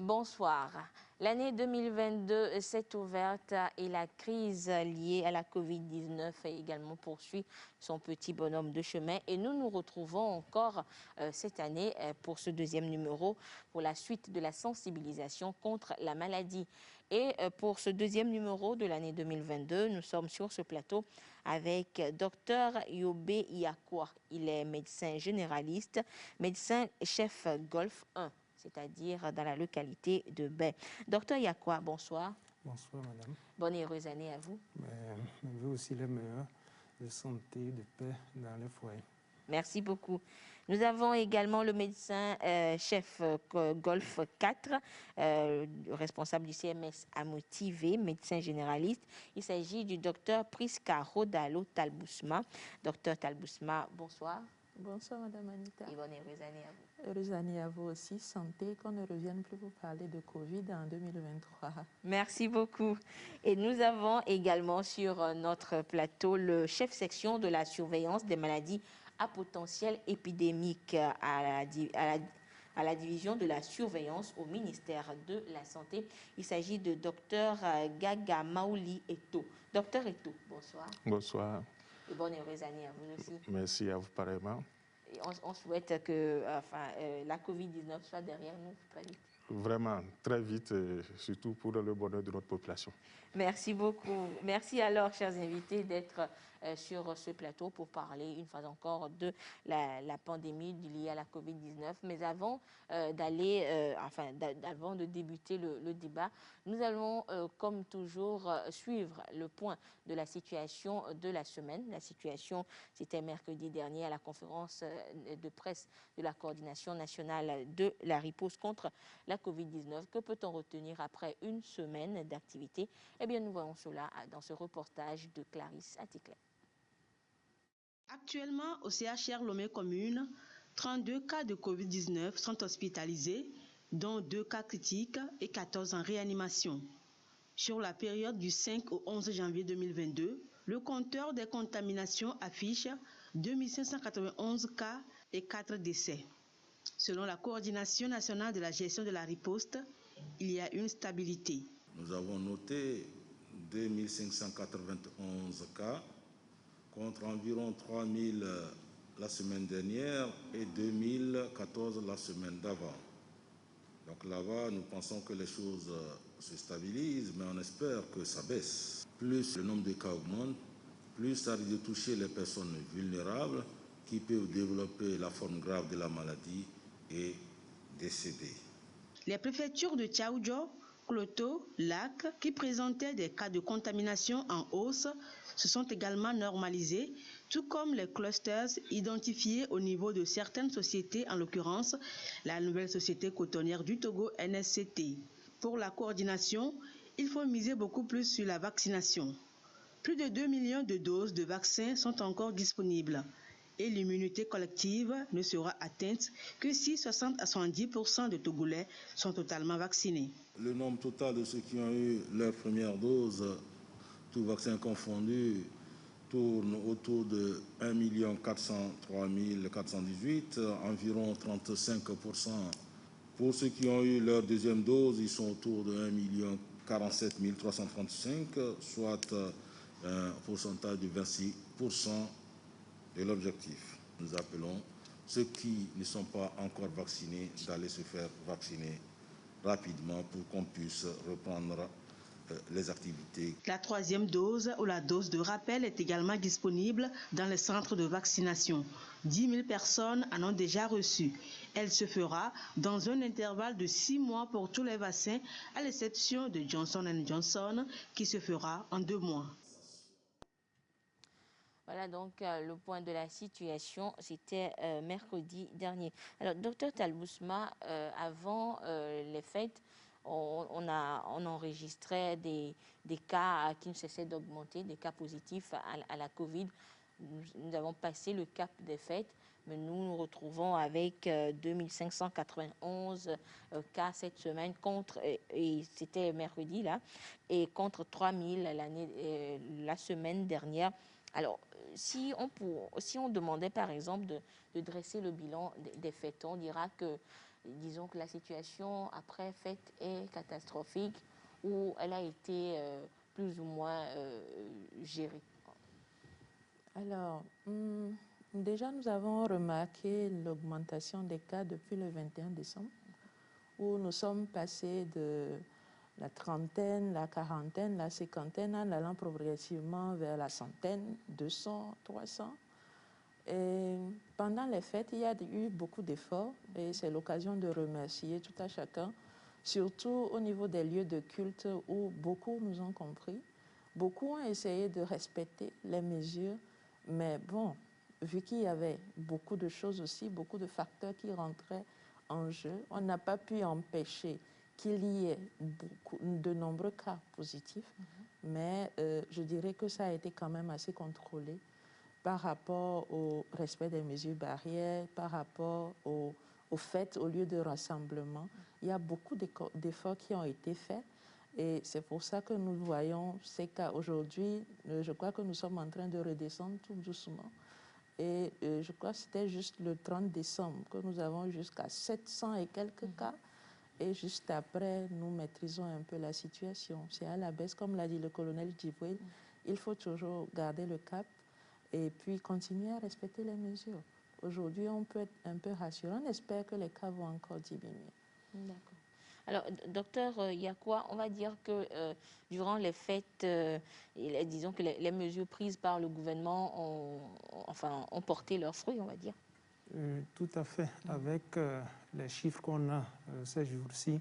Bonsoir. L'année 2022 s'est ouverte et la crise liée à la Covid-19 également poursuit son petit bonhomme de chemin. Et nous nous retrouvons encore cette année pour ce deuxième numéro pour la suite de la sensibilisation contre la maladie. Et pour ce deuxième numéro de l'année 2022, nous sommes sur ce plateau avec Dr Yobé Yakwa. Il est médecin généraliste, médecin chef Golf 1. C'est-à-dire dans la localité de Baie. Docteur Yakwa, bonsoir. Bonsoir, madame. Bonne et heureuse année à vous. Vous aussi les meilleurs, de santé, de paix dans le foyer. Merci beaucoup. Nous avons également le médecin chef Golf 4, responsable du CMS à motiver, médecin généraliste. Il s'agit du docteur Priska Rodalo Talbousma. Docteur Talbousma, bonsoir. Bonsoir, Madame Anita. Et bonne et heureuse année à vous. Heureuse année à vous aussi. Santé, qu'on ne revienne plus vous parler de Covid en 2023. Merci beaucoup. Et nous avons également sur notre plateau le chef section de la surveillance des maladies à potentiel épidémique à la division de la surveillance au ministère de la Santé. Il s'agit de Dr Gaga Maouli Eto. Docteur Eto, bonsoir. Bonsoir. Et bonne et heureuse année à vous aussi. Merci à vous pareillement. Et on souhaite que la Covid-19 soit derrière nous très vite. Vraiment, très vite, surtout pour le bonheur de notre population. Merci beaucoup. Merci alors, chers invités, d'être sur ce plateau pour parler une fois encore de la pandémie liée à la Covid-19. Mais avant avant de débuter le débat, nous allons, comme toujours, suivre le point de la situation de la semaine. La situation, c'était mercredi dernier à la conférence de presse de la coordination nationale de la riposte contre la Covid-19. Que peut-on retenir après une semaine d'activité? Eh bien, nous voyons cela dans ce reportage de Clarisse Atikle. Actuellement, au CHR Lomé Commune, 32 cas de Covid-19 sont hospitalisés, dont 2 cas critiques et 14 en réanimation. Sur la période du 5 au 11 janvier 2022, le compteur des contaminations affiche 2591 cas et 4 décès. Selon la coordination nationale de la gestion de la riposte, il y a une stabilité. Nous avons noté 2591 cas contre environ 3000 la semaine dernière et 2014 la semaine d'avant. Donc là-bas, nous pensons que les choses se stabilisent, mais on espère que ça baisse. Plus le nombre de cas augmente, plus ça risque de toucher les personnes vulnérables qui peuvent développer la forme grave de la maladie et décéder. Les préfectures de Tchaoudjo, Kloto, Lac, qui présentaient des cas de contamination en hausse, se sont également normalisées, tout comme les clusters identifiés au niveau de certaines sociétés, en l'occurrence la nouvelle société cotonnière du Togo, NSCT. Pour la coordination, il faut miser beaucoup plus sur la vaccination. Plus de 2 millions de doses de vaccins sont encore disponibles. Et l'immunité collective ne sera atteinte que si 60 à 70% de Togolais sont totalement vaccinés. Le nombre total de ceux qui ont eu leur première dose, tous vaccins confondus, tourne autour de 1 403 418, environ 35%. Pour ceux qui ont eu leur deuxième dose, ils sont autour de 1 47 335, soit un pourcentage de 26% de l'objectif. Nous appelons ceux qui ne sont pas encore vaccinés d'aller se faire vacciner rapidement pour qu'on puisse reprendre les activités. La troisième dose ou la dose de rappel est également disponible dans les centres de vaccination. 10 000 personnes en ont déjà reçu. Elle se fera dans un intervalle de 6 mois pour tous les vaccins, à l'exception de Johnson & Johnson, qui se fera en 2 mois. Voilà donc le point de la situation, c'était mercredi dernier. Alors, docteur Talbousma, avant les fêtes, on enregistrait des cas qui ne cessaient d'augmenter, des cas positifs à la Covid. Nous avons passé le cap des fêtes, mais nous nous retrouvons avec 2591 cas cette semaine, et c'était mercredi là, et contre 3000 la semaine dernière. Alors, si on demandait par exemple de dresser le bilan des fêtes, on dira que, disons que la situation après fête est catastrophique ou elle a été plus ou moins gérée. Alors, déjà, nous avons remarqué l'augmentation des cas depuis le 21 décembre, où nous sommes passés de la trentaine, la quarantaine, la cinquantaine, en allant progressivement vers la centaine, 200, 300. Et pendant les fêtes, il y a eu beaucoup d'efforts et c'est l'occasion de remercier tout à chacun, surtout au niveau des lieux de culte où beaucoup nous ont compris. Beaucoup ont essayé de respecter les mesures, mais bon, vu qu'il y avait beaucoup de choses aussi, beaucoup de facteurs qui rentraient en jeu, on n'a pas pu empêcher qu'il y ait de nombreux cas positifs, mais je dirais que ça a été quand même assez contrôlé par rapport au respect des mesures barrières, par rapport au fait, au lieu de rassemblement. Il y a beaucoup d'efforts qui ont été faits et c'est pour ça que nous voyons ces cas aujourd'hui. Je crois que nous sommes en train de redescendre tout doucement. Et je crois que c'était juste le 30 décembre que nous avons jusqu'à 700 et quelques cas. Et juste après, nous maîtrisons un peu la situation. C'est à la baisse, comme l'a dit le colonel Djibril. Il faut toujours garder le cap et puis continuer à respecter les mesures. Aujourd'hui, on peut être un peu rassurant. On espère que les cas vont encore diminuer. D'accord. Alors, docteur Yakwa, on va dire que durant les fêtes, disons que les mesures prises par le gouvernement ont porté leurs fruits, on va dire. Tout à fait. Avec les chiffres qu'on a ces jours-ci,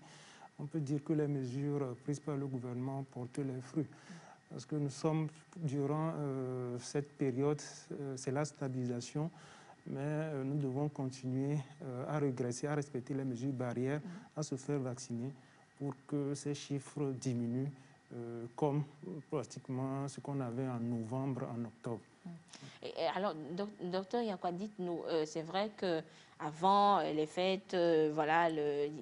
on peut dire que les mesures prises par le gouvernement portent leurs fruits. Parce que nous sommes, durant cette période, c'est la stabilisation, mais nous devons continuer à régresser, à respecter les mesures barrières, à se faire vacciner pour que ces chiffres diminuent comme pratiquement ce qu'on avait en novembre, en octobre. Et alors, docteur Yakwa, dites-nous, c'est vrai qu'avant les fêtes, voilà,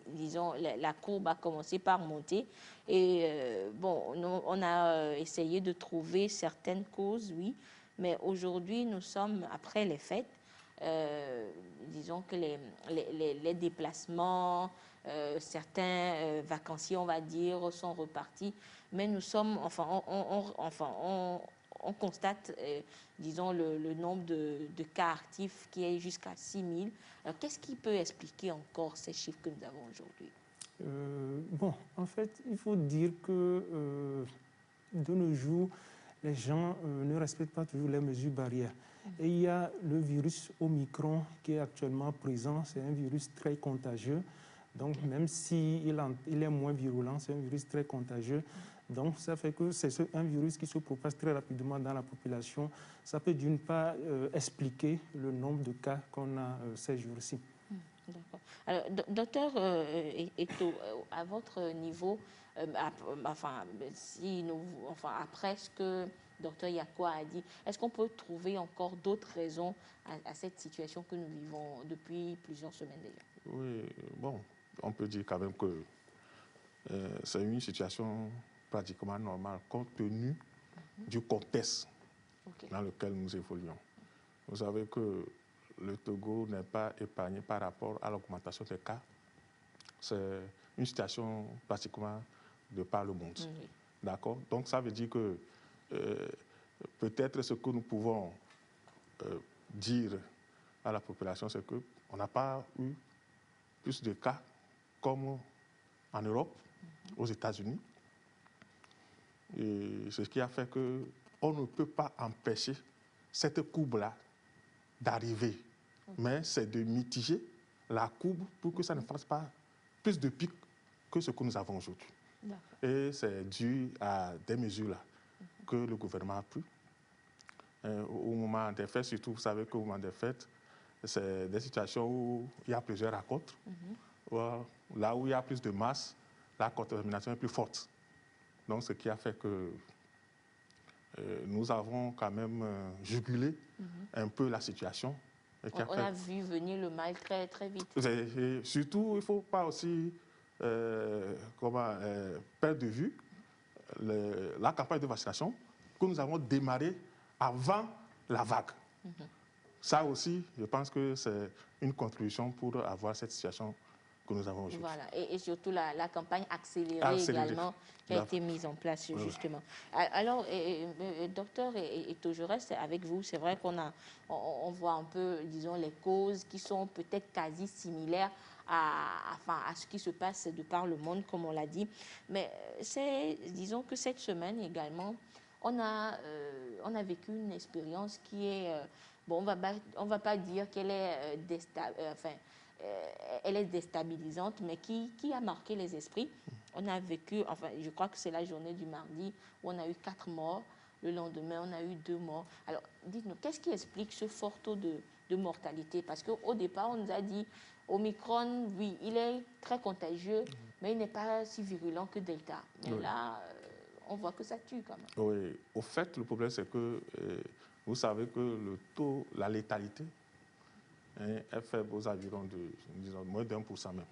disons, la courbe a commencé par monter. Et bon, on a essayé de trouver certaines causes, oui, mais aujourd'hui, nous sommes après les fêtes. Disons que les déplacements, certains vacanciers, on va dire, sont repartis, mais nous sommes, on constate, disons, le nombre de cas actifs qui est jusqu'à 6 000. Alors, qu'est-ce qui peut expliquer encore ces chiffres que nous avons aujourd'hui? Bon, en fait, il faut dire que de nos jours, les gens ne respectent pas toujours les mesures barrières. Et il y a le virus Omicron qui est actuellement présent. C'est un virus très contagieux. Donc, même s'il est moins virulent, c'est un virus très contagieux. Donc, ça fait que c'est un virus qui se propage très rapidement dans la population. Ça peut d'une part expliquer le nombre de cas qu'on a ces jours-ci. D'accord. Alors, docteur Eto, à votre niveau, après ce que docteur Yakwa a dit, est-ce qu'on peut trouver encore d'autres raisons à cette situation que nous vivons depuis plusieurs semaines déjà? Oui, bon, on peut dire quand même que c'est une situation pratiquement normale compte tenu du contexte dans lequel nous évoluons. Vous savez que le Togo n'est pas épargné par rapport à l'augmentation des cas. C'est une situation pratiquement de par le monde. D'accord? Donc ça veut dire que peut-être ce que nous pouvons dire à la population, c'est qu'on n'a pas eu plus de cas comme en Europe, aux États-Unis. Et c'est ce qui a fait qu'on ne peut pas empêcher cette courbe-là d'arriver. Mais c'est de mitiger la courbe pour que ça ne fasse pas plus de pics que ce que nous avons aujourd'hui. Et c'est dû à des mesures-là que le gouvernement a prises. Au moment des fêtes, surtout, vous savez qu'au moment des fêtes, c'est des situations où il y a plusieurs rencontres. Là où il y a plus de masse, la contamination est plus forte. Donc, ce qui a fait que nous avons quand même jugulé un peu la situation. On a vu venir le mal très, très vite. Et surtout, il ne faut pas aussi perdre de vue la campagne de vaccination que nous avons démarrée avant la vague. Ça aussi, je pense que c'est une contribution pour avoir cette situation que nous avons aujourd'hui. Voilà, et surtout la campagne accélérée également qui a été mise en place, justement. Alors, docteur, et je reste avec vous, c'est vrai on voit un peu, disons, les causes qui sont peut-être quasi similaires à ce qui se passe de par le monde, comme on l'a dit. Mais disons que cette semaine également, on a vécu une expérience qui est, bon, on va pas dire qu'elle est elle est déstabilisante, mais qui a marqué les esprits. On a vécu, enfin, je crois que c'est la journée du mardi où on a eu 4 morts. Le lendemain, on a eu 2 morts. Alors, dites-nous, qu'est-ce qui explique ce fort taux de mortalité? Parce qu'au départ, on nous a dit, Omicron, oui, il est très contagieux, mais il n'est pas si virulent que Delta. Mais là, on voit que ça tue quand même. Oui, au fait, le problème, c'est que vous savez que le taux, la létalité, est faible aux environs de, disons, moins d'1% même.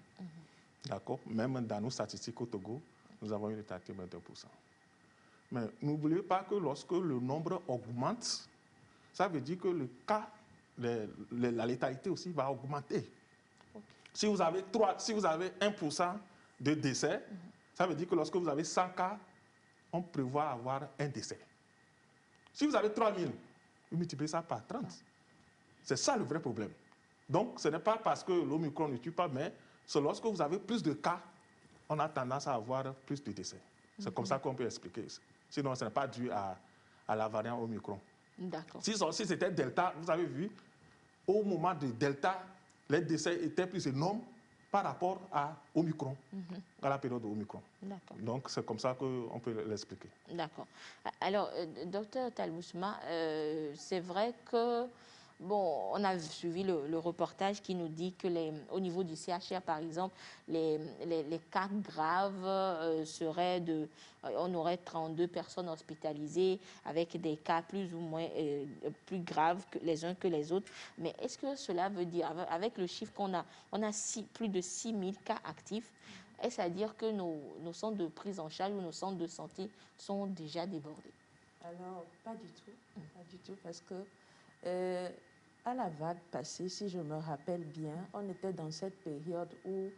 D'accord? Même dans nos statistiques au Togo, nous avons une létalité de moins d'1%. Mais n'oubliez pas que lorsque le nombre augmente, ça veut dire que le cas, la létalité aussi va augmenter. Okay. Si vous avez 1% de décès, ça veut dire que lorsque vous avez 100 cas, on prévoit avoir un décès. Si vous avez 3000, vous multipliez ça par 30. C'est ça le vrai problème. Donc, ce n'est pas parce que l'Omicron ne tue pas, mais c'est lorsque vous avez plus de cas, on a tendance à avoir plus de décès. C'est comme ça qu'on peut expliquer. Sinon, ce n'est pas dû à la variante Omicron. D'accord. Si c'était Delta, vous avez vu, au moment de Delta, les décès étaient plus énormes par rapport à Omicron, à la période de Omicron. Donc, c'est comme ça qu'on peut l'expliquer. D'accord. Alors, docteur Talbousma, c'est vrai que, bon, on a suivi le reportage qui nous dit que au niveau du CHR, par exemple, les cas graves seraient on aurait 32 personnes hospitalisées avec des cas plus ou moins plus graves les uns que les autres. Mais est-ce que cela veut dire, avec le chiffre qu'on a, plus de 6000 cas actifs, est-ce à dire que nos centres de prise en charge ou nos centres de santé sont déjà débordés? Alors, pas du tout, parce que à la vague passée, si je me rappelle bien, on était dans cette période où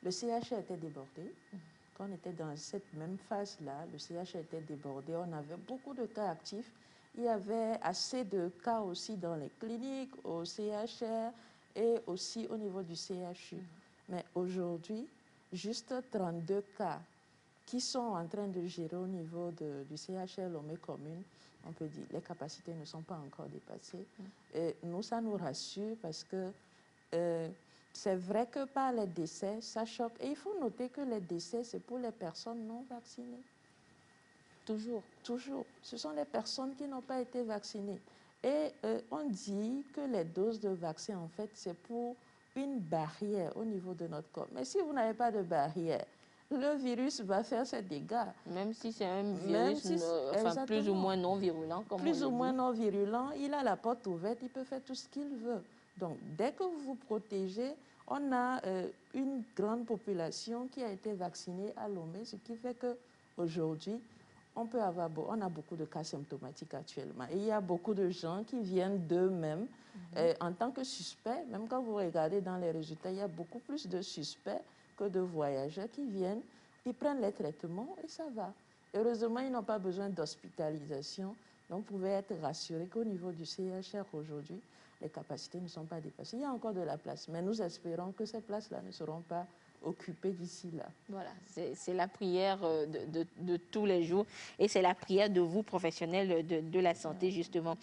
le CHR était débordé. Quand on était dans cette même phase-là, le CHR était débordé, on avait beaucoup de cas actifs. Il y avait assez de cas aussi dans les cliniques, au CHR et aussi au niveau du CHU. Mais aujourd'hui, juste 32 cas qui sont en train de gérer au niveau du CHR Lomé Commune. On peut dire que les capacités ne sont pas encore dépassées. Et nous, ça nous rassure parce que c'est vrai que par les décès, ça choque. Et il faut noter que les décès, c'est pour les personnes non vaccinées. Toujours. Ce sont les personnes qui n'ont pas été vaccinées. Et on dit que les doses de vaccin, en fait, c'est pour une barrière au niveau de notre corps. Mais si vous n'avez pas de barrière, le virus va faire ses dégâts. Même si c'est un virus plus ou moins non virulent, comme plus ou moins non virulent, il a la porte ouverte, il peut faire tout ce qu'il veut. Donc, dès que vous vous protégez, on a une grande population qui a été vaccinée à Lomé, ce qui fait qu'aujourd'hui, on a beaucoup de cas symptomatiques actuellement. Et il y a beaucoup de gens qui viennent d'eux-mêmes en tant que suspects. Même quand vous regardez dans les résultats, il y a beaucoup plus de suspects que de voyageurs qui viennent, ils prennent les traitements et ça va. Heureusement, ils n'ont pas besoin d'hospitalisation. Donc, vous pouvez être rassurés qu'au niveau du CHR aujourd'hui, les capacités ne sont pas dépassées. Il y a encore de la place, mais nous espérons que ces places-là ne seront pas occupées d'ici là. Voilà, c'est la prière de tous les jours et c'est la prière de vous, professionnels de la santé, justement.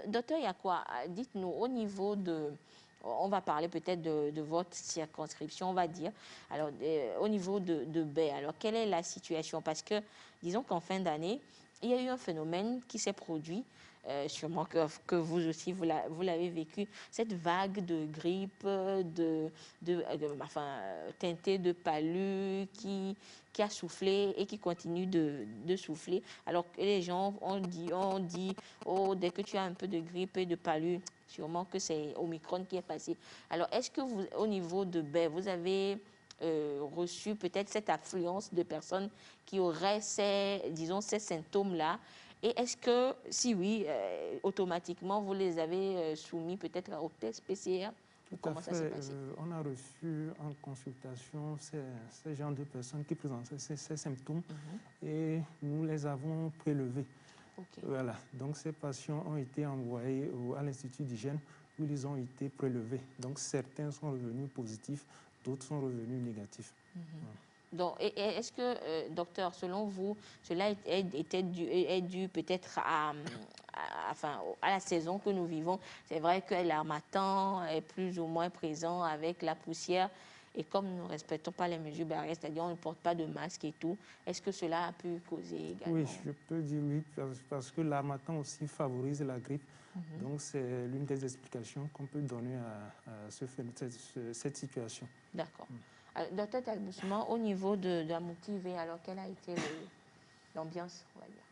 Docteur Yakwa, dites-nous, au niveau on va parler peut-être de votre circonscription, on va dire. Alors, au niveau de Baie, alors, quelle est la situation? Parce que, disons qu'en fin d'année, il y a eu un phénomène qui s'est produit, sûrement que vous aussi, vous l'avez vécu, cette vague de grippe, teintée de palu qui a soufflé et qui continue de souffler. Alors que les gens ont dit, oh, dès que tu as un peu de grippe et de palu, sûrement que c'est Omicron qui est passé. Alors, est-ce que vous, au niveau de Baie, vous avez reçu peut-être cette affluence de personnes qui auraient ces symptômes-là? Et est-ce que, si oui, automatiquement, vous les avez soumis peut-être au test PCR? Comment ça s'est passé? On a reçu en consultation ces genres de personnes qui présentaient ces symptômes et nous les avons prélevés. Okay. Voilà. Donc ces patients ont été envoyés à l'Institut d'hygiène où ils ont été prélevés. Donc certains sont revenus positifs, d'autres sont revenus négatifs. Donc, est-ce que, docteur, selon vous, cela est dû peut-être à la saison que nous vivons? C'est vrai que l'harmattan est plus ou moins présent avec la poussière. Et comme nous ne respectons pas les mesures barrières, c'est-à-dire on ne porte pas de masque et tout, est-ce que cela a pu causer également? Oui, je peux dire oui, parce que l'harmattan aussi favorise la grippe. Donc c'est l'une des explications qu'on peut donner à cette situation. D'accord. Docteur Talboussman, au niveau de la motivée, alors quelle a été l'ambiance, on va dire?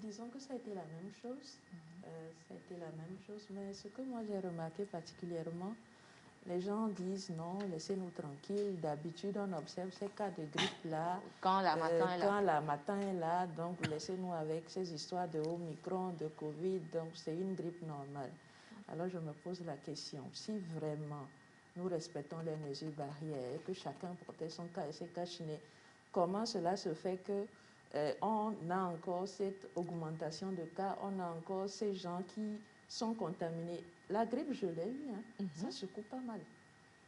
Disons que ça a été la même chose. Ça a été la même chose, mais ce que moi j'ai remarqué particulièrement, les gens disent non, laissez-nous tranquilles. D'habitude, on observe ces cas de grippe-là. Quand l'harmattan est là. Quand l'harmattan est là, donc laissez-nous avec ces histoires de Omicron, de Covid, donc c'est une grippe normale. Alors je me pose la question, si vraiment nous respectons les mesures barrières et que chacun portait son cas et ses cache-nez, comment cela se fait que on a encore cette augmentation de cas, on a encore ces gens qui sont contaminés? La grippe, je l'ai eu, ça secoue pas mal.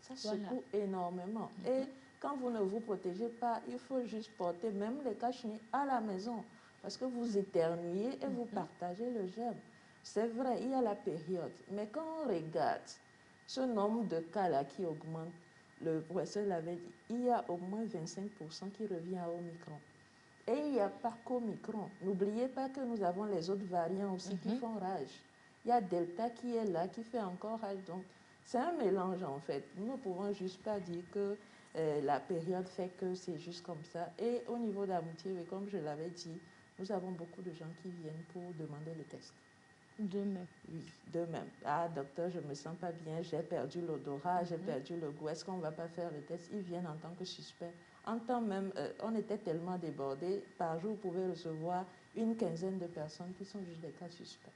Ça secoue énormément. Et quand vous ne vous protégez pas, il faut juste porter même les cache-nez à la maison parce que vous éternuez et vous partagez le germe. C'est vrai, il y a la période. Mais quand on regarde ce nombre de cas-là qui augmente, le professeur l'avait dit, il y a au moins 25% qui revient à Omicron. Et il n'y a pas qu'Omicron. N'oubliez pas que nous avons les autres variants aussi qui font rage. Il y a Delta qui est là, qui fait encore rage. Donc, c'est un mélange en fait. Nous ne pouvons juste pas dire que la période fait que c'est juste comme ça. Et au niveau d'Amoutier, comme je l'avais dit, nous avons beaucoup de gens qui viennent pour demander le test. D'eux-mêmes. Oui, d'eux-mêmes. Ah, docteur, je ne me sens pas bien, j'ai perdu l'odorat, j'ai perdu le goût. Est-ce qu'on ne va pas faire le test? Ils viennent en tant que suspects. En temps même, on était tellement débordés. Par jour, vous pouvez recevoir une quinzaine de personnes qui sont juste des cas suspects.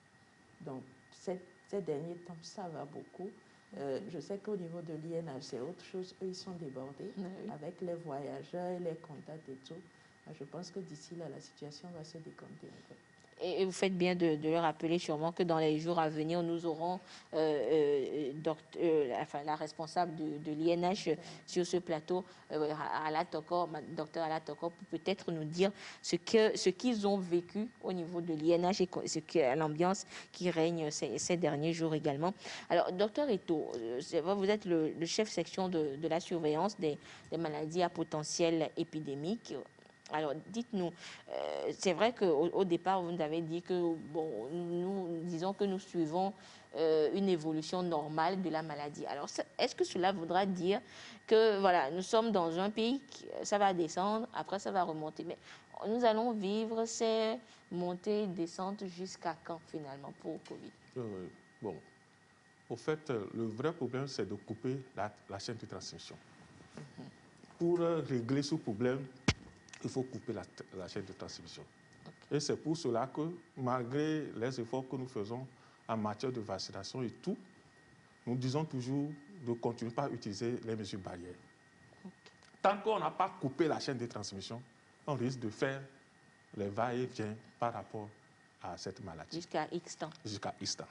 Donc, ces derniers temps, ça va beaucoup. Je sais qu'au niveau de l'INH, c'est autre chose. Eux, ils sont débordés avec les voyageurs, les contacts et tout. Je pense que d'ici là, la situation va se décompter un peu. Et vous faites bien de le rappeler sûrement que dans les jours à venir, nous aurons la responsable de l'INH sur ce plateau, docteur Ala Toko, pour peut-être nous dire ce qu'ils ont vécu au niveau de l'INH et l'ambiance qui règne ces derniers jours également. Alors, docteur Eto, vous êtes le chef section de la surveillance des maladies à potentiel épidémique. Alors, dites-nous, c'est vrai qu'au départ, vous nous avez dit que, bon, nous disons que nous suivons une évolution normale de la maladie. Alors, est-ce que cela voudra dire que, voilà, nous sommes dans un pic, ça va descendre, après ça va remonter, mais nous allons vivre ces montées et descentes jusqu'à quand, finalement, pour Covid? Bon, au fait, le vrai problème, c'est de couper la chaîne de transmission. Pour régler ce problème, il faut couper la chaîne de transmission. Okay. Et c'est pour cela que, malgré les efforts que nous faisons en matière de vaccination et tout, nous disons toujours de continuer par utiliser les mesures barrières. Okay. Tant qu'on n'a pas coupé la chaîne de transmission, on risque de faire les va-et-vient par rapport à cette maladie. Jusqu'à X temps. Jusqu'à X temps.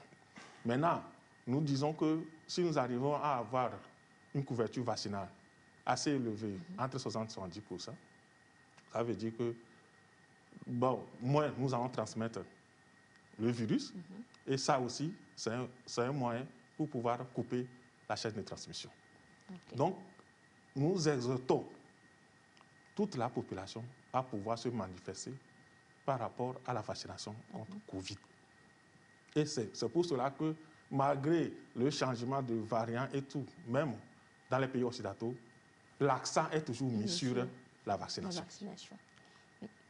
Maintenant, nous disons que si nous arrivons à avoir une couverture vaccinale assez élevée, entre 60 et 70%, ça veut dire que, bon, moins nous allons transmettre le virus, et ça aussi, c'est un moyen pour pouvoir couper la chaîne de transmission. Okay. Donc, nous exhortons toute la population à pouvoir se manifester par rapport à la vaccination contre Covid. Et c'est pour cela que, malgré le changement de variant et tout, même dans les pays occidentaux, l'accent est toujours mis sur la vaccination.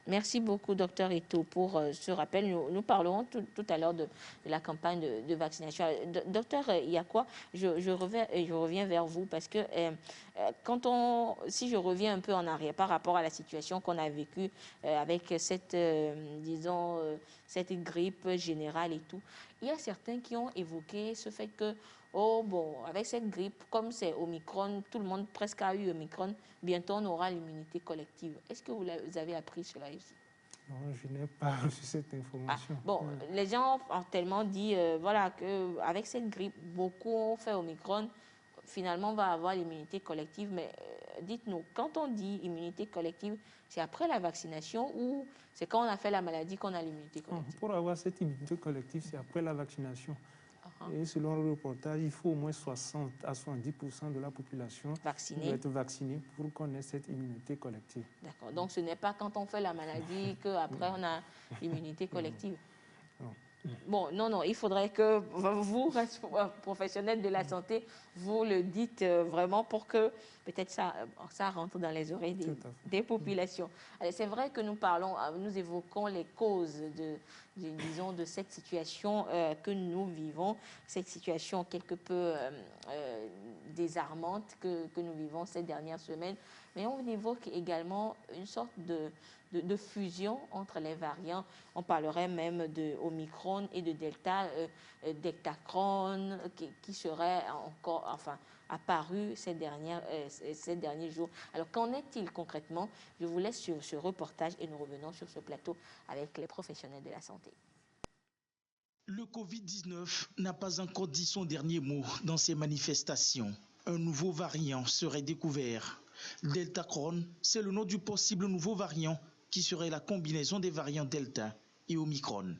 Merci beaucoup, docteur Ito, pour ce rappel. Nous parlerons tout à l'heure de la campagne de vaccination. Docteur Yakwa, je reviens vers vous parce que si je reviens un peu en arrière par rapport à la situation qu'on a vécue avec cette, cette grippe générale et tout, il y a certains qui ont évoqué ce fait que, oh bon, avec cette grippe, comme c'est Omicron, tout le monde presque a eu Omicron, bientôt on aura l'immunité collective. Est-ce que vous avez appris cela aussi? Non, je n'ai pas reçu cette information. Bon, les gens ont tellement dit, voilà, qu'avec cette grippe, beaucoup ont fait Omicron, finalement on va avoir l'immunité collective, mais dites-nous, quand on dit immunité collective, c'est après la vaccination ou c'est quand on a fait la maladie qu'on a l'immunité collective? Pour avoir cette immunité collective, c'est après la vaccination. Et selon le reportage, il faut au moins 60 à 70% de la population qui doit être vaccinée pour qu'on ait cette immunité collective. D'accord. Donc ce n'est pas quand on fait la maladie qu'après on a l'immunité collective. Non. Bon, non, il faudrait que vous, professionnels de la santé, vous le dites vraiment pour que peut-être ça rentre dans les oreilles des populations. C'est vrai que nous évoquons les causes de cette situation que nous vivons, cette situation quelque peu désarmante que nous vivons ces dernières semaines. Mais on évoque également une sorte de fusion entre les variants. On parlerait même de Omicron et de Delta, Deltacron, qui serait encore apparu ces derniers jours. Alors, qu'en est-il concrètement? Je vous laisse sur ce reportage et nous revenons sur ce plateau avec les professionnels de la santé. Le Covid-19 n'a pas encore dit son dernier mot dans ces manifestations. Un nouveau variant serait découvert. Deltacron, c'est le nom du possible nouveau variant qui serait la combinaison des variants Delta et Omicron.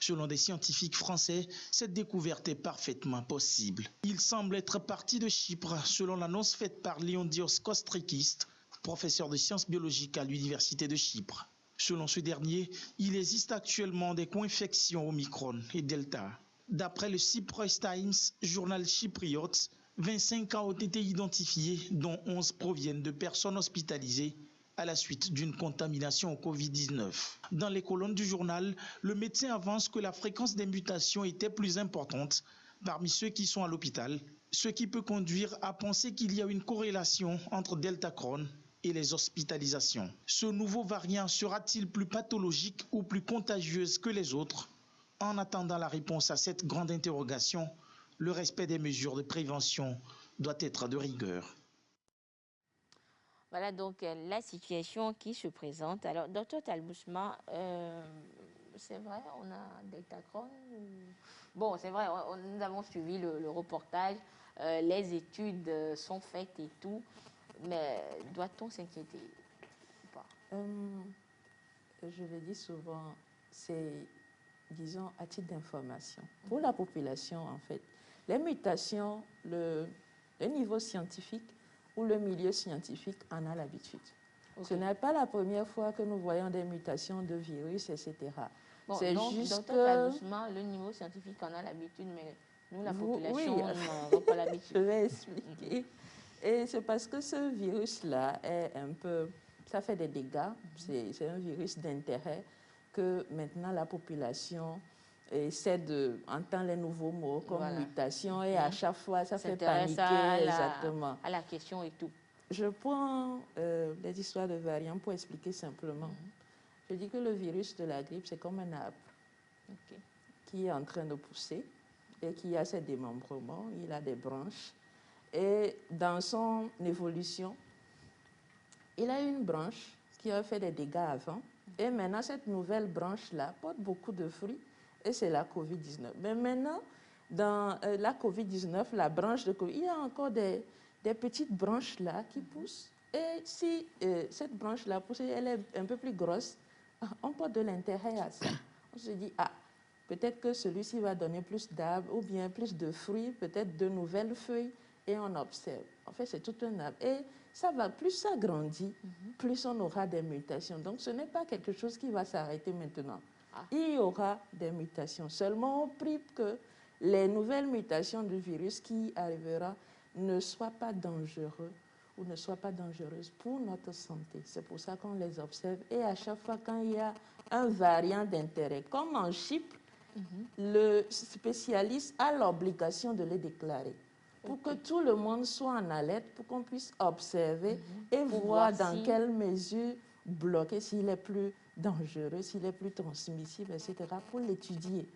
Selon des scientifiques français, cette découverte est parfaitement possible. Il semble être parti de Chypre, selon l'annonce faite par Leondios Kostrakis, professeur de sciences biologiques à l'Université de Chypre. Selon ce dernier, il existe actuellement des co-infections Omicron et Delta. D'après le Cyprus Times, journal chypriote, 25 cas ont été identifiés, dont 11 proviennent de personnes hospitalisées à la suite d'une contamination au Covid-19. Dans les colonnes du journal, le médecin avance que la fréquence des mutations était plus importante parmi ceux qui sont à l'hôpital, ce qui peut conduire à penser qu'il y a une corrélation entre Deltacron et les hospitalisations. Ce nouveau variant sera-t-il plus pathologique ou plus contagieuse que les autres? En attendant la réponse à cette grande interrogation, le respect des mesures de prévention doit être de rigueur. Voilà donc la situation qui se présente. Alors, docteur Talbousma, c'est vrai, on a Deltacron. Bon, c'est vrai, nous avons suivi le reportage, les études sont faites et tout, mais doit-on s'inquiéter ou pas? Je le dis souvent, c'est, disons, à titre d'information. Pour la population, en fait, les mutations, le niveau scientifique ou le milieu scientifique en a l'habitude. Okay. Ce n'est pas la première fois que nous voyons des mutations de virus, etc. Bon, c'est juste que... le niveau scientifique en a l'habitude, mais nous, la population, oui, on n'a pas l'habitude. Je vais expliquer. Et c'est parce que ce virus-là est un peu... Ça fait des dégâts. C'est un virus d'intérêt que maintenant la population essaie d'entendre les nouveaux mots comme mutation et à chaque fois ça fait paniquer. Exactement. À la question et tout. Je prends les histoires de variants pour expliquer simplement. Je dis que le virus de la grippe, c'est comme un arbre qui est en train de pousser et qui a ses démembrements, il a des branches. Et dans son évolution, il a une branche qui a fait des dégâts avant. Et maintenant, cette nouvelle branche-là porte beaucoup de fruits. Et c'est la Covid-19. Mais maintenant, dans la Covid-19, la branche de Covid, il y a encore des petites branches là qui poussent. Et si cette branche-là pousse, elle est un peu plus grosse, on porte de l'intérêt à ça. On se dit, peut-être que celui-ci va donner plus d'arbres ou bien plus de fruits, peut-être de nouvelles feuilles. Et on observe. En fait, c'est tout un arbre. Et ça va, plus ça grandit, plus on aura des mutations. Donc, ce n'est pas quelque chose qui va s'arrêter maintenant. Il y aura des mutations. Seulement, on prie que les nouvelles mutations du virus qui arrivera ne soient pas dangereux ou ne soient pas dangereuses pour notre santé. C'est pour ça qu'on les observe. Et à chaque fois, quand il y a un variant d'intérêt, comme en Chypre, le spécialiste a l'obligation de les déclarer pour que tout le monde soit en alerte, pour qu'on puisse observer et voir dans quelle mesure bloquer, s'il est plus dangereux, s'il est plus transmissible, etc., pour l'étudier.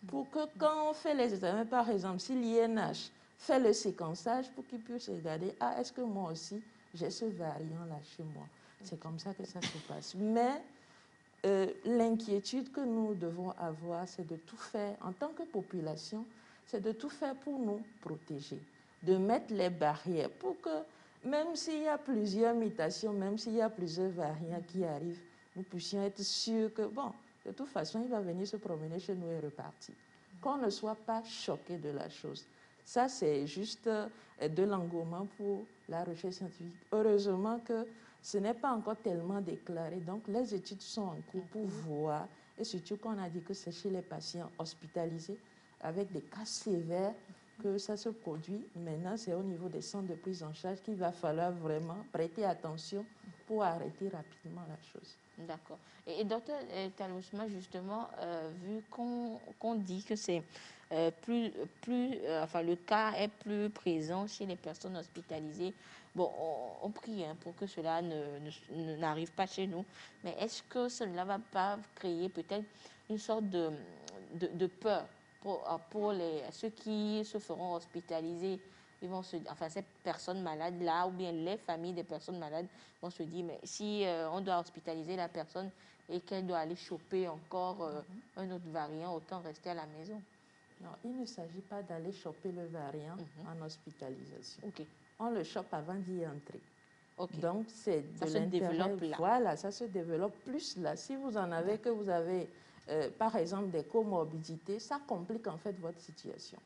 Pour que quand on fait les examens, par exemple, si l'INH fait le séquençage, pour qu'il puisse regarder, ah, est-ce que moi aussi, j'ai ce variant-là chez moi. C'est comme ça que ça se passe. Mais l'inquiétude que nous devons avoir, c'est de tout faire, en tant que population, c'est de tout faire pour nous protéger, de mettre les barrières pour que, même s'il y a plusieurs mutations, même s'il y a plusieurs variants qui arrivent, nous puissions être sûrs que, bon, de toute façon, il va venir se promener chez nous et repartir. Qu'on ne soit pas choqué de la chose. Ça, c'est juste de l'engouement pour la recherche scientifique. Heureusement que ce n'est pas encore tellement déclaré. Donc, les études sont en cours pour voir. Et surtout qu'on a dit que c'est chez les patients hospitalisés avec des cas sévères que ça se produit. Maintenant, c'est au niveau des centres de prise en charge qu'il va falloir vraiment prêter attention pour arrêter rapidement la chose. D'accord. Et docteur Talousma, justement, vu qu'on dit que c'est enfin, le cas est plus présent chez les personnes hospitalisées, bon, on prie pour que cela n'arrive pas chez nous, mais est-ce que cela ne va pas créer peut-être une sorte de peur pour ceux qui se feront hospitaliser? Enfin, ces personnes malades-là, ou bien les familles des personnes malades, vont se dire, mais si on doit hospitaliser la personne et qu'elle doit aller choper encore un autre variant, autant rester à la maison. Non, il ne s'agit pas d'aller choper le variant en hospitalisation. Okay. On le chope avant d'y entrer. Okay. Donc, c'est de l'intérêt. Voilà, ça se développe plus là. Si vous en avez, que vous avez, par exemple, des comorbidités, ça complique en fait votre situation.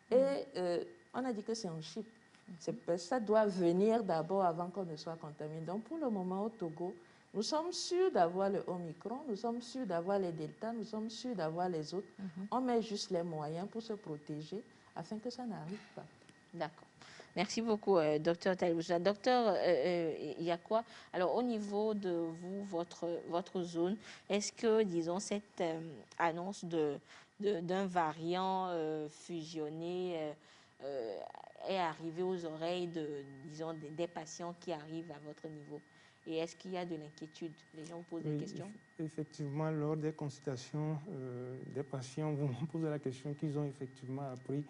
Et on a dit que c'est en Chypre. Ça doit venir d'abord avant qu'on ne soit contaminé. Donc, pour le moment, au Togo, nous sommes sûrs d'avoir le Omicron, nous sommes sûrs d'avoir les Delta, nous sommes sûrs d'avoir les autres. On met juste les moyens pour se protéger afin que ça n'arrive pas. D'accord. Merci beaucoup, docteur Talousma. Docteur, il y a quoi? Alors, au niveau de vous, votre zone, est-ce que, disons, cette annonce d'un variant fusionné est arrivée aux oreilles disons, des patients qui arrivent à votre niveau? Et est-ce qu'il y a de l'inquiétude? Les gens vous posent des questions? Effectivement, lors des consultations, des patients vont poser la question qu'ils ont effectivement appris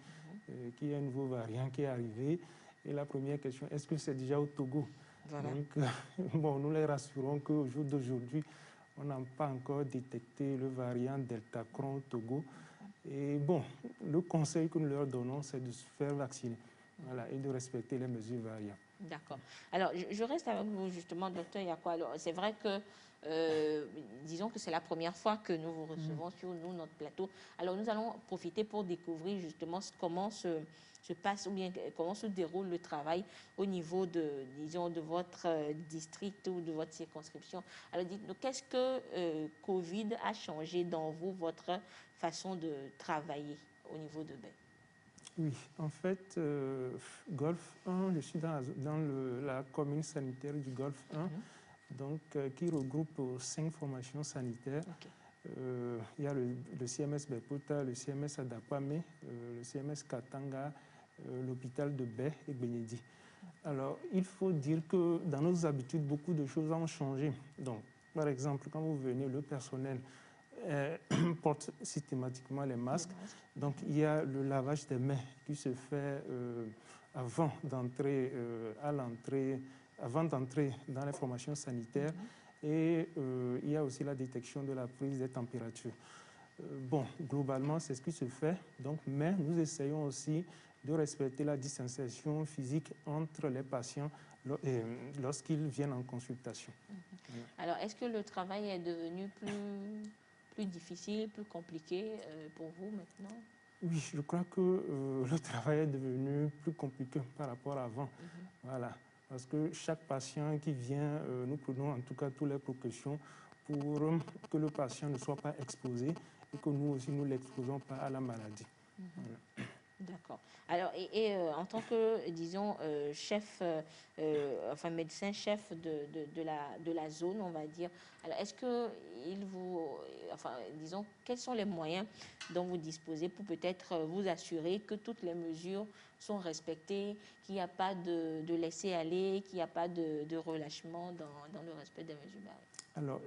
qu'il y a un nouveau variant qui est arrivé. Et la première question, est-ce que c'est déjà au Togo? Voilà. Donc, bon, nous les rassurons qu'au jour d'aujourd'hui, on n'a pas encore détecté le variant Delta Cron au Togo. Et bon, le conseil que nous leur donnons, c'est de se faire vacciner, voilà, et de respecter les mesures variantes. D'accord. Alors, je reste avec vous justement, docteur Yakwa. C'est vrai que, disons que c'est la première fois que nous vous recevons sur notre plateau. Alors, nous allons profiter pour découvrir justement comment se passe ou bien comment se déroule le travail au niveau disons, de votre district ou de votre circonscription. Alors, dites-nous, qu'est-ce que Covid a changé dans vous, votre façon de travailler au niveau de Baie? Oui, en fait, Golfe 1, je suis dans la commune sanitaire du Golfe 1, donc, qui regroupe 5 formations sanitaires. Okay. Il y a le CMS Bepota, le CMS Adapame, le CMS Katanga, l'hôpital de Baie et Bénédi. Alors, il faut dire que dans nos habitudes, beaucoup de choses ont changé. Donc, par exemple, quand vous venez, le personnel porte systématiquement les masques. Donc, il y a le lavage des mains qui se fait avant d'entrer dans les formations sanitaires. Et il y a aussi la détection de la prise des températures. Bon, globalement, c'est ce qui se fait. Donc, mais nous essayons aussi de respecter la distanciation physique entre les patients lorsqu'ils viennent en consultation. Alors, est-ce que le travail est devenu plus difficile, plus compliqué pour vous maintenant? Oui, je crois que le travail est devenu plus compliqué par rapport à avant. Voilà. Parce que chaque patient qui vient, nous prenons en tout cas toutes les précautions pour que le patient ne soit pas exposé et que nous aussi, nous ne l'exposons pas à la maladie. Voilà. D'accord. Alors, en tant que, disons, chef, enfin médecin-chef de la zone, on va dire, alors est-ce que enfin, disons, quels sont les moyens dont vous disposez pour peut-être vous assurer que toutes les mesures sont respectées, qu'il n'y a pas de laisser-aller, qu'il n'y a pas de relâchement dans le respect des mesures barrières? Alors,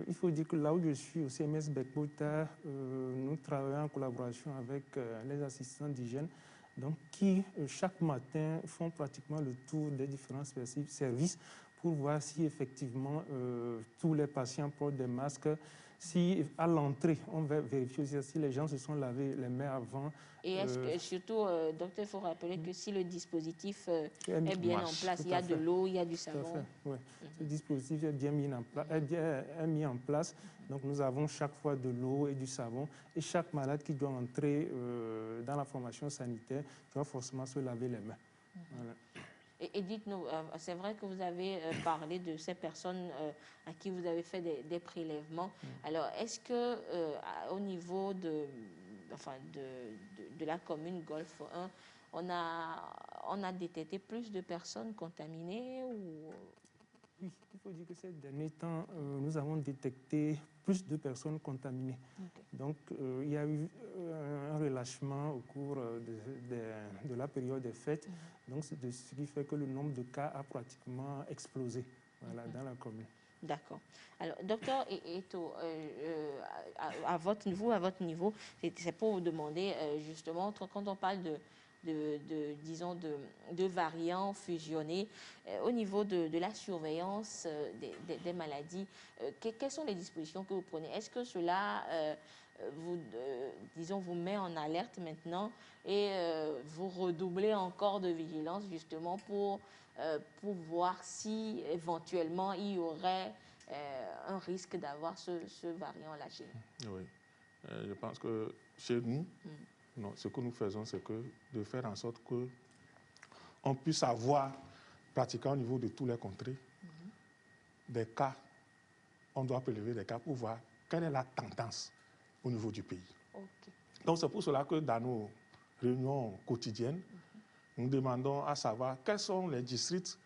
il faut dire que là où je suis, au CMS Begbota, nous travaillons en collaboration avec les assistants d'hygiène, donc qui, chaque matin, font pratiquement le tour des différents services pour voir si effectivement tous les patients portent des masques. Si à l'entrée, on va vérifier aussi si les gens se sont lavés les mains avant. Et est-ce que, surtout, docteur, il faut rappeler que si le dispositif est bien en place, il y a de l'eau, il y a du savon. Tout à fait, oui. Ce dispositif est bien mis en place. Donc, nous avons chaque fois de l'eau et du savon. Et chaque malade qui doit entrer dans la formation sanitaire doit forcément se laver les mains. Voilà. Et dites-nous, c'est vrai que vous avez parlé de ces personnes à qui vous avez fait des prélèvements. Alors, est-ce que au niveau de la commune Golfe 1, on a détecté plus de personnes contaminées ou... Oui, il faut dire que ces derniers temps, nous avons détecté plus de personnes contaminées. Okay. Donc, il y a eu un relâchement au cours de la période des fêtes. Donc, c'est ce qui fait que le nombre de cas a pratiquement explosé dans la commune. D'accord. Alors, docteur Eto, à votre niveau, c'est pour vous demander justement, quand on parle disons, de variants fusionnés, au niveau de la surveillance des maladies, quelles sont les dispositions que vous prenez? Est-ce que cela vous met en alerte maintenant et vous redoublez encore de vigilance justement pour voir si éventuellement il y aurait un risque d'avoir ce variant-là chez nous? Oui, je pense que chez nous, non, ce que nous faisons, c'est de faire en sorte qu'on puisse avoir, pratiquement au niveau de tous les contrées, des cas. On doit prélever des cas pour voir quelle est la tendance au niveau du pays. Okay. Donc c'est pour cela que dans nos réunions quotidiennes, nous demandons à savoir quels sont les districts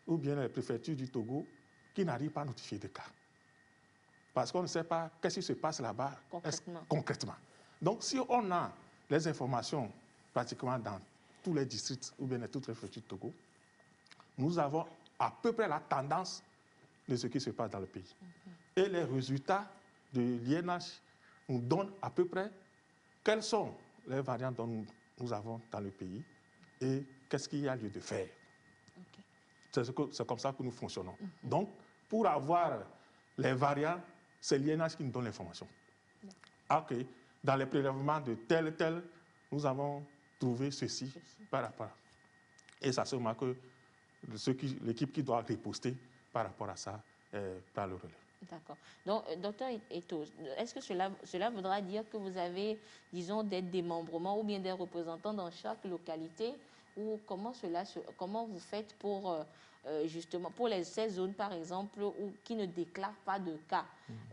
ou bien les préfectures du Togo qui n'arrivent pas à notifier de cas. Parce qu'on ne sait pas qu'est-ce qui se passe là-bas concrètement. Donc si on a les informations pratiquement dans tous les districts ou bien dans toutes les préfectures du Togo, nous avons à peu près la tendance de ce qui se passe dans le pays. Et les résultats de l'INH nous donnent à peu près quelles sont les variantes dont nous avons dans le pays et qu'est-ce qu'il y a lieu de faire. Okay. C'est comme ça que nous fonctionnons. Donc, pour avoir les variants, c'est l'INH qui nous donne l'information. Ok, dans les prélèvements de tel et tel, nous avons trouvé ceci par rapport. Et ça se marque que l'équipe qui doit riposter par rapport à ça par le relais. D'accord. Donc, docteur Eto, est-ce que cela voudra dire que vous avez, disons, des démembrements ou bien des représentants dans chaque localité, ou comment vous faites pour, justement, pour ces zones, par exemple, qui ne déclarent pas de cas,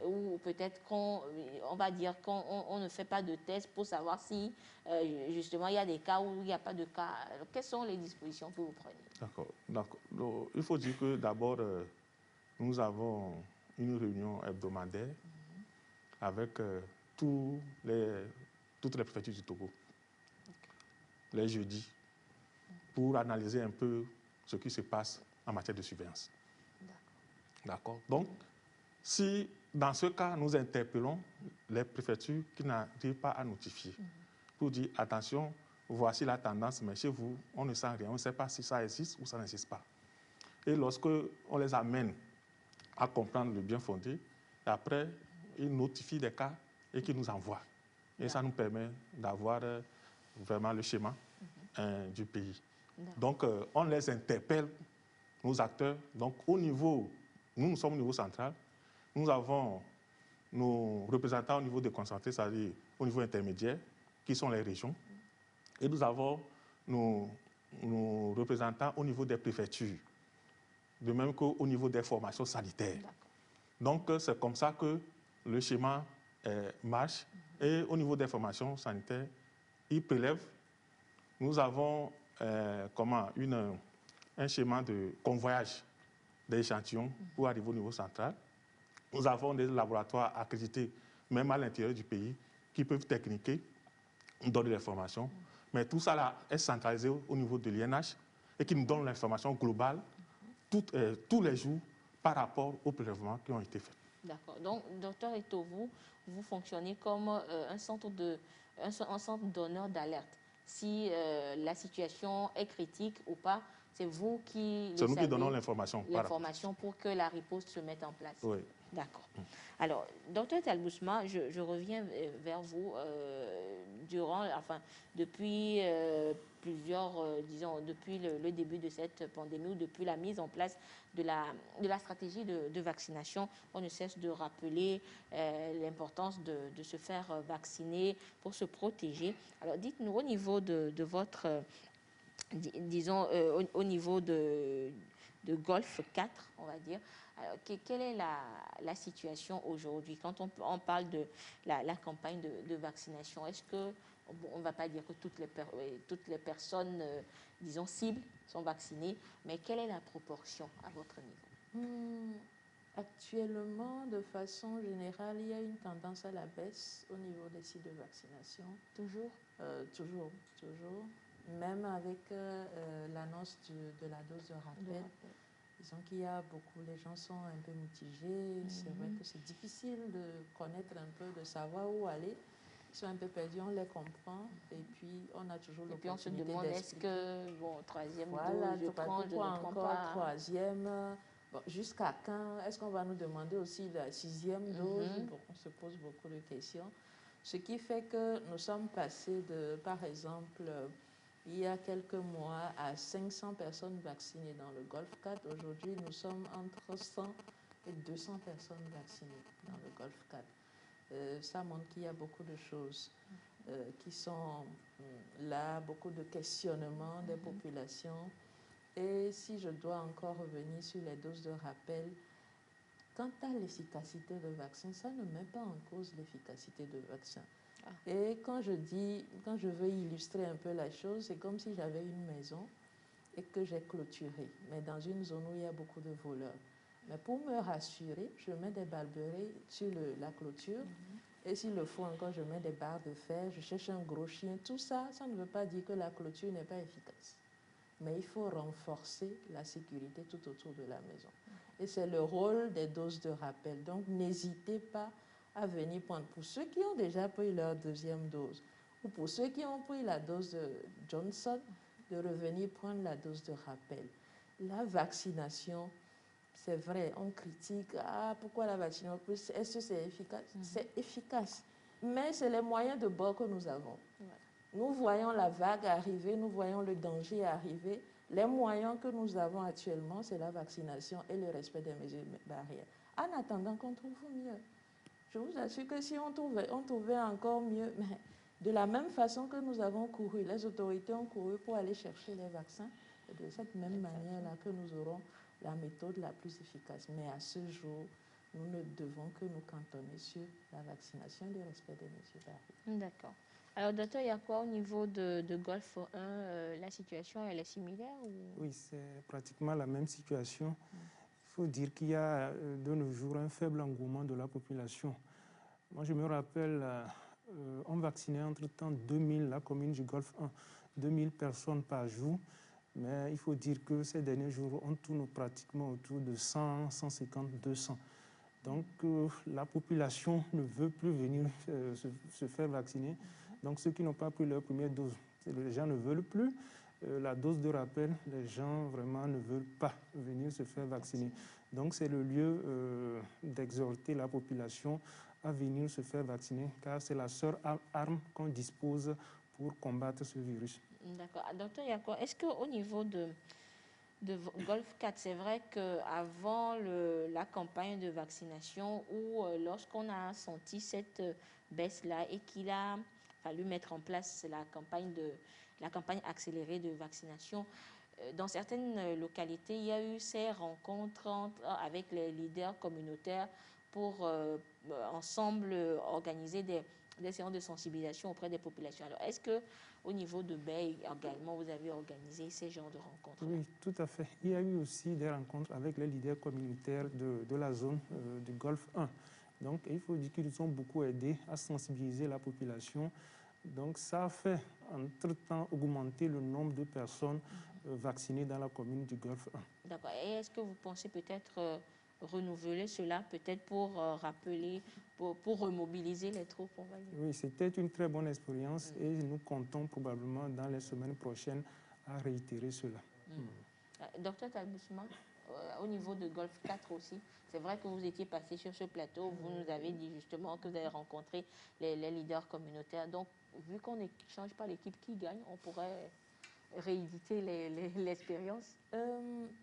ou peut-être on va dire qu'on ne fait pas de tests pour savoir si, justement, il y a des cas ou il n'y a pas de cas. Alors, quelles sont les dispositions que vous prenez? D'accord. Donc, il faut dire que d'abord, nous avons une réunion hebdomadaire avec toutes les préfectures du Togo, les jeudis, pour analyser un peu ce qui se passe en matière de surveillance. D'accord. Donc, si dans ce cas, nous interpellons les préfectures qui n'arrivent pas à notifier, pour dire attention, voici la tendance, mais chez vous, on ne sent rien, on ne sait pas si ça existe ou ça n'existe pas. Et lorsque on les amène à comprendre le bien fondé, et après, ils notifient des cas et qu'ils nous envoient. Et ça nous permet d'avoir vraiment le schéma du pays. Donc, on les interpelle, nos acteurs. Donc, nous sommes au niveau central. Nous avons nos représentants au niveau déconcentré, c'est-à-dire au niveau intermédiaire, qui sont les régions. Et nous avons nos représentants au niveau des préfectures, de même qu'au niveau des formations sanitaires. Donc, c'est comme ça que le schéma marche. Et au niveau des formations sanitaires, ils prélèvent nous avons un schéma de convoyage des échantillons pour arriver au niveau central. Nous avons des laboratoires accrédités, même à l'intérieur du pays, qui peuvent techniquer, donner l'information. Mais tout ça là est centralisé au niveau de l'INH et qui nous donne l'information globale tous les jours par rapport aux prélèvements qui ont été faits. D'accord. Donc, docteur Eto, vous fonctionnez comme un centre donneur d'alerte. Si la situation est critique ou pas, c'est vous qui C'est nous qui donnons l'information. L'information pour que la riposte se mette en place. Oui. D'accord. Alors, docteur Talbousma, je reviens vers vous. Depuis depuis le début de cette pandémie ou depuis la mise en place de la stratégie de vaccination, on ne cesse de rappeler l'importance de se faire vacciner pour se protéger. Alors, dites-nous au niveau de votre, au niveau de Golfe 4, on va dire, alors, quelle est la situation aujourd'hui quand on parle de la campagne de vaccination? Est-ce que, on ne va pas dire que toutes les personnes, disons, cibles sont vaccinées, mais quelle est la proportion à votre niveau? Actuellement, de façon générale, il y a une tendance à la baisse au niveau des sites de vaccination. Toujours Toujours. Même avec l'annonce de la dose de rappel. Disons qu'il y a beaucoup, les gens sont un peu mitigés. C'est vrai que c'est difficile de connaître un peu, de savoir où aller. Ils sont un peu perdus, on les comprend. Et puis, on a toujours l'opportunité d'expliquer. Et puis, on se demande, est-ce que, troisième dose, je prends, je ne prends pas. Troisième. Bon, jusqu'à quand? Est-ce qu'on va nous demander aussi la 6e dose? Bon, on se pose beaucoup de questions. Ce qui fait que nous sommes passés de, par exemple, il y a quelques mois, à 500 personnes vaccinées dans le Golfe 4. Aujourd'hui, nous sommes entre 100 et 200 personnes vaccinées dans le Golfe 4. Ça montre qu'il y a beaucoup de choses qui sont là, beaucoup de questionnements des populations. Et si je dois encore revenir sur les doses de rappel, quant à l'efficacité du vaccin, ça ne met pas en cause l'efficacité du vaccin. Et quand je veux illustrer un peu la chose, c'est comme si j'avais une maison et que j'ai clôturée, mais dans une zone où il y a beaucoup de voleurs. Mais pour me rassurer, je mets des barberies sur la clôture et s'il le faut encore, je mets des barres de fer, je cherche un gros chien. Tout ça, ça ne veut pas dire que la clôture n'est pas efficace. Mais il faut renforcer la sécurité tout autour de la maison. Et c'est le rôle des doses de rappel. Donc, n'hésitez pas à venir prendre. Pour ceux qui ont déjà pris leur 2e dose, ou pour ceux qui ont pris la dose de Johnson, de revenir prendre la dose de rappel. La vaccination, c'est vrai, on critique, pourquoi la vaccination? Est-ce que c'est efficace? C'est efficace, mais c'est les moyens de bord que nous avons. Nous voyons la vague arriver, nous voyons le danger arriver. Les moyens que nous avons actuellement, c'est la vaccination et le respect des mesures barrières. En attendant qu'on trouve mieux. Je vous assure que si on trouvait encore mieux, mais de la même façon que nous avons couru, les autorités ont couru pour aller chercher les vaccins, et de cette même manière-là que nous aurons la méthode la plus efficace. Mais à ce jour, nous ne devons que nous cantonner sur la vaccination et le respect des mesures barrières. D'accord. Alors, docteur, il y a quoi au niveau de Golfe 1? La situation, elle est similaire ou... Oui, c'est pratiquement la même situation. Il faut dire qu'il y a de nos jours un faible engouement de la population. Moi, je me rappelle, on vaccinait entre-temps 2000, la commune du Golfe 1, 2000 personnes par jour. Mais il faut dire que ces derniers jours, on tourne pratiquement autour de 100, 150, 200. Donc, la population ne veut plus venir se faire vacciner. Donc, ceux qui n'ont pas pris leur première dose, les gens ne veulent plus. La dose de rappel, les gens vraiment ne veulent pas venir se faire vacciner. Donc, c'est le lieu d'exhorter la population à venir se faire vacciner, car c'est la seule arme qu'on dispose pour combattre ce virus. D'accord. Docteur Yako, est-ce qu'au niveau de Golfe 4, c'est vrai qu'avant la campagne de vaccination ou lorsqu'on a senti cette baisse-là et qu'il a fallu mettre en place la campagne accélérée de vaccination, dans certaines localités, il y a eu ces rencontres avec les leaders communautaires pour ensemble organiser des séances de sensibilisation auprès des populations. Alors, est-ce qu'au niveau de Bay également, vous avez organisé ces genres de rencontres? Oui, tout à fait. Il y a eu aussi des rencontres avec les leaders communautaires de la zone du Golfe 1. Donc, il faut dire qu'ils ont beaucoup aidé à sensibiliser la population. Donc, ça a fait, entre-temps, augmenter le nombre de personnes vaccinées dans la commune du Golfe 1. D'accord. Et est-ce que vous pensez peut-être renouveler cela, peut-être pour rappeler, pour remobiliser les troupes, on va dire? Oui, c'était une très bonne expérience et nous comptons probablement dans les semaines prochaines à réitérer cela. Docteur Talbousma, au niveau de Golfe 4 aussi, c'est vrai que vous étiez passé sur ce plateau, vous nous avez dit justement que vous avez rencontré les leaders communautaires. Donc, vu qu'on ne change pas l'équipe qui gagne, on pourrait rééditer l'expérience?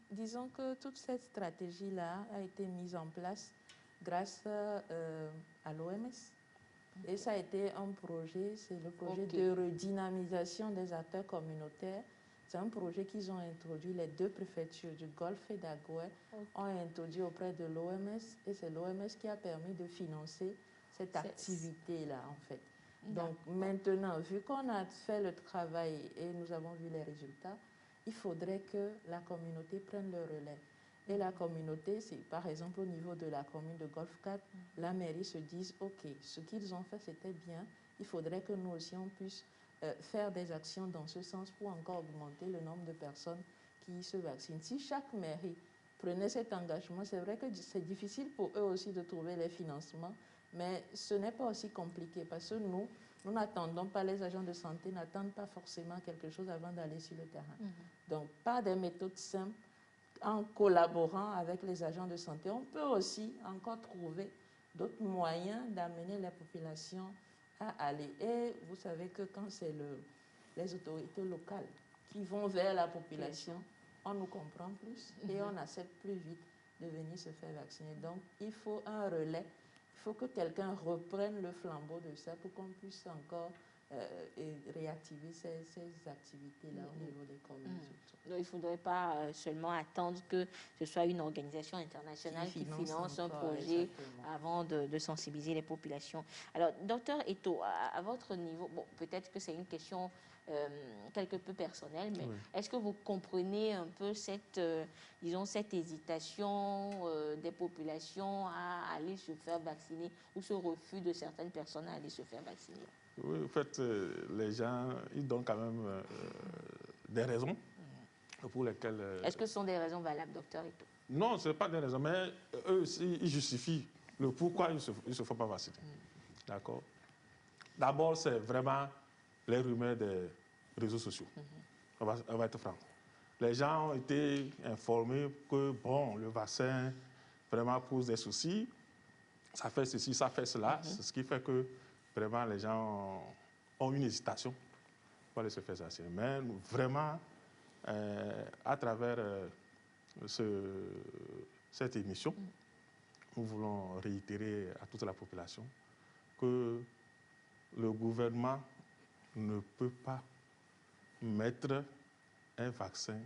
Disons que toute cette stratégie-là a été mise en place grâce à l'OMS. Et ça a été un projet, c'est le projet de redynamisation des acteurs communautaires. C'est un projet qu'ils ont introduit, les deux préfectures du Golfe et d'Agoué ont introduit auprès de l'OMS et c'est l'OMS qui a permis de financer cette activité-là en fait. Donc maintenant, vu qu'on a fait le travail et nous avons vu les résultats, il faudrait que la communauté prenne le relais. Et la communauté, c'est par exemple au niveau de la commune de Golfe 4, la mairie se dise, ok, ce qu'ils ont fait c'était bien, il faudrait que nous aussi on puisse faire des actions dans ce sens pour encore augmenter le nombre de personnes qui se vaccinent. Si chaque mairie prenait cet engagement, c'est vrai que c'est difficile pour eux aussi de trouver les financements, mais ce n'est pas aussi compliqué parce que nous n'attendons pas, les agents de santé n'attendent pas forcément quelque chose avant d'aller sur le terrain. Donc, par des méthodes simples, en collaborant avec les agents de santé, on peut aussi encore trouver d'autres moyens d'amener les populations à aller. Et vous savez que quand c'est les autorités locales qui vont vers la population, on nous comprend plus et on accepte plus vite de venir se faire vacciner. Donc, il faut un relais. Il faut que quelqu'un reprenne le flambeau de ça pour qu'on puisse encore réactiver ces activités-là au niveau des communes. Donc, il ne faudrait pas seulement attendre que ce soit une organisation internationale qui finance un projet avant de sensibiliser les populations. Alors, docteur Eto, à votre niveau, bon, peut-être que c'est une question quelque peu personnelle, mais est-ce que vous comprenez un peu cette, disons, cette hésitation des populations à aller se faire vacciner ou ce refus de certaines personnes à aller se faire vacciner? Oui, en fait, les gens, ils donnent quand même des raisons pour lesquelles... Est-ce que ce sont des raisons valables, docteur Eto? Non, ce n'est pas des raisons, mais eux aussi, ils justifient le pourquoi ils ne se font pas vacciner. D'accord? D'abord, c'est vraiment les rumeurs des réseaux sociaux. On va être franc. Les gens ont été informés que, bon, le vaccin vraiment pose des soucis, ça fait ceci, ça fait cela, c'est ce qui fait que vraiment les gens ont une hésitation pour aller se faire vacciner. Mais vraiment, à travers cette émission, nous voulons réitérer à toute la population que le gouvernement ne peut pas mettre un vaccin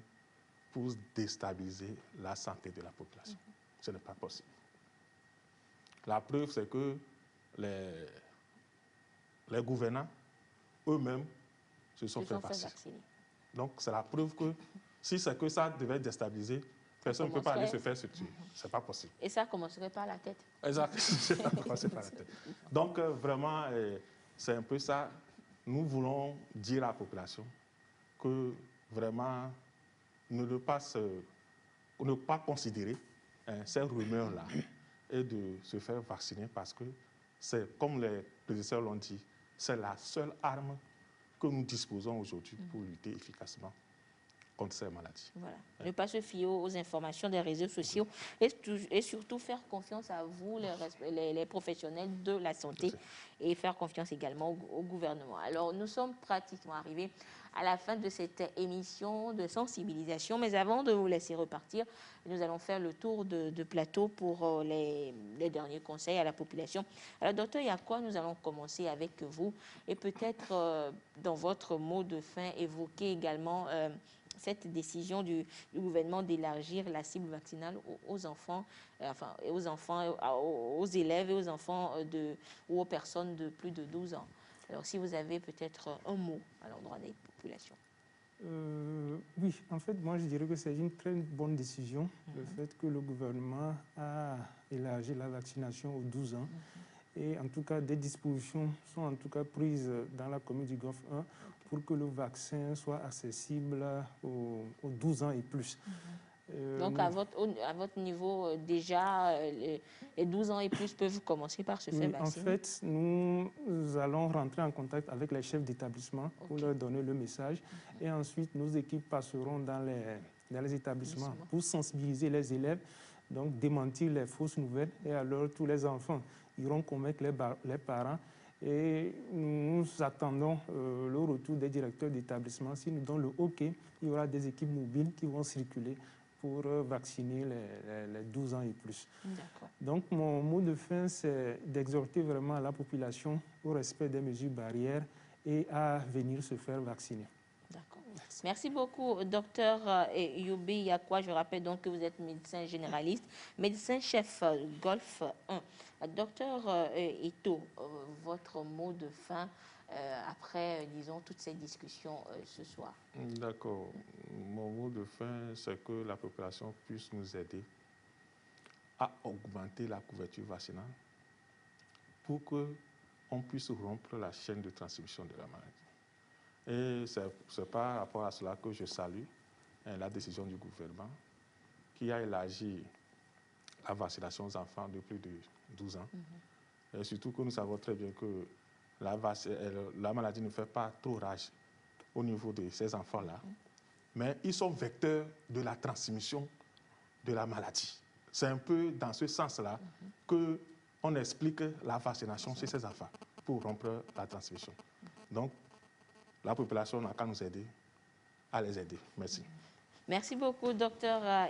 pour déstabiliser la santé de la population. Ce n'est pas possible. La preuve, c'est que les gouvernants eux-mêmes se sont fait vacciner. Donc, c'est la preuve que si c'est que ça devait déstabiliser, personne ne peut pas aller se faire se tuer. Ce n'est pas possible. Et ça commencerait par la tête. Exact. Ça commencerait par la tête. Donc, vraiment, c'est un peu ça. Nous voulons dire à la population que vraiment, ne pas considérer ces rumeurs-là et de se faire vacciner parce que c'est, comme les prédécesseurs l'ont dit, c'est la seule arme que nous disposons aujourd'hui pour lutter efficacement contre ces maladies. Voilà. Ne pas se fier aux informations des réseaux sociaux et surtout faire confiance à vous, les professionnels de la santé, et faire confiance également au gouvernement. Alors, nous sommes pratiquement arrivés à la fin de cette émission de sensibilisation, mais avant de vous laisser repartir, nous allons faire le tour de plateau pour les derniers conseils à la population. Alors, docteur Yakwa, nous allons commencer avec vous et peut-être dans votre mot de fin évoquer également cette décision du gouvernement d'élargir la cible vaccinale aux enfants, aux élèves et aux enfants ou aux personnes de plus de 12 ans. Alors, si vous avez peut-être un mot à l'endroit des populations. Oui, en fait, moi je dirais que c'est une très bonne décision, le fait que le gouvernement a élargi la vaccination aux 12 ans. Et en tout cas, des dispositions sont en tout cas prises dans la commune du Golfe 1 pour que le vaccin soit accessible aux 12 ans et plus. Donc, à votre niveau, déjà, les 12 ans et plus peuvent commencer par se faire vacciner? En fait, nous allons rentrer en contact avec les chefs d'établissement pour leur donner le message. Et ensuite, nos équipes passeront dans les établissements pour sensibiliser les élèves, donc démentir les fausses nouvelles. Et alors, tous les enfants iront convaincre les parents. Et nous attendons le retour des directeurs d'établissement. S'ils nous donnent le OK, il y aura des équipes mobiles qui vont circuler pour vacciner les 12 ans et plus. Donc, mon mot de fin, c'est d'exhorter vraiment la population au respect des mesures barrières et à venir se faire vacciner. D'accord. Merci beaucoup, docteur Youbi Yakwa. Je rappelle donc que vous êtes médecin généraliste, médecin-chef Golfe 1. Docteur Ito, votre mot de fin après, disons, toutes ces discussions ce soir. D'accord. Mon mot de fin, c'est que la population puisse nous aider à augmenter la couverture vaccinale pour qu'on puisse rompre la chaîne de transmission de la maladie. Et c'est par rapport à cela que je salue la décision du gouvernement qui a élargi la vaccination aux enfants de plus de 12 ans. Et surtout que nous savons très bien que la maladie ne fait pas trop rage au niveau de ces enfants-là, mais ils sont vecteurs de la transmission de la maladie. C'est un peu dans ce sens-là qu'on explique la vaccination chez ces enfants pour rompre la transmission. Donc, la population n'a qu'à nous aider, à les aider. Merci. Merci beaucoup, docteur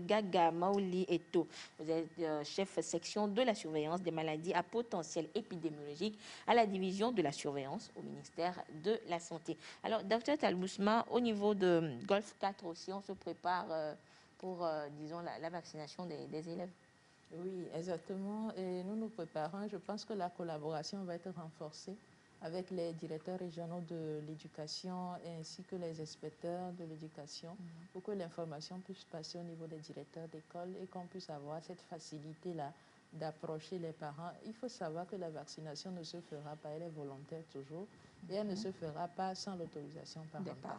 Gaga Maouli Eto. Vous êtes chef section de la surveillance des maladies à potentiel épidémiologique à la division de la surveillance au ministère de la Santé. Alors, docteur Talbousma, au niveau de Golfe 4 aussi, on se prépare pour, disons, la vaccination des élèves. Oui, exactement. Et nous nous préparons. Je pense que la collaboration va être renforcée avec les directeurs régionaux de l'éducation ainsi que les inspecteurs de l'éducation pour que l'information puisse passer au niveau des directeurs d'école et qu'on puisse avoir cette facilité-là d'approcher les parents. Il faut savoir que la vaccination ne se fera pas, elle est volontaire toujours, et elle ne se fera pas sans l'autorisation parentale.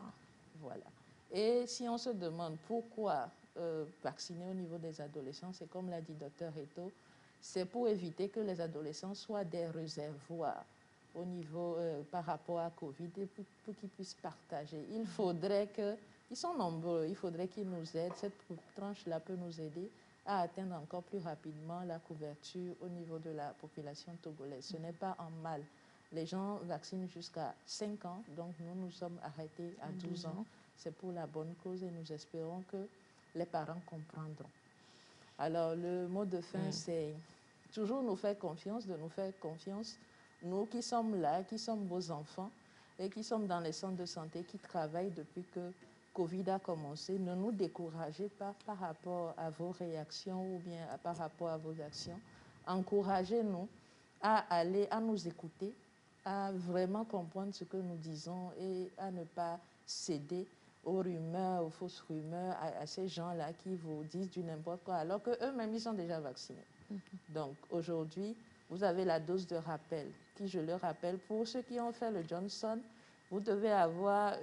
Voilà. Et si on se demande pourquoi vacciner au niveau des adolescents, c'est comme l'a dit Dr Eto, c'est pour éviter que les adolescents soient des réservoirs au niveau par rapport à Covid et pour qu'ils puissent partager. Il faudrait que, ils sont nombreux, il faudrait qu'ils nous aident, cette tranche-là peut nous aider à atteindre encore plus rapidement la couverture au niveau de la population togolaise. Ce n'est pas un mal. Les gens vaccinent jusqu'à 5 ans, donc nous nous sommes arrêtés à 12 ans. C'est pour la bonne cause et nous espérons que les parents comprendront. Alors le mot de fin, c'est toujours nous faire confiance, de nous faire confiance. Nous qui sommes là, qui sommes vos enfants et qui sommes dans les centres de santé, qui travaillent depuis que Covid a commencé, ne nous découragez pas par rapport à vos réactions ou bien par rapport à vos actions. Encouragez-nous à aller, à nous écouter, à vraiment comprendre ce que nous disons et à ne pas céder aux rumeurs, aux fausses rumeurs, à ces gens-là qui vous disent du n'importe quoi, alors qu'eux-mêmes, ils sont déjà vaccinés. Donc, aujourd'hui, vous avez la dose de rappel, qui, je le rappelle, pour ceux qui ont fait le Johnson, vous devez avoir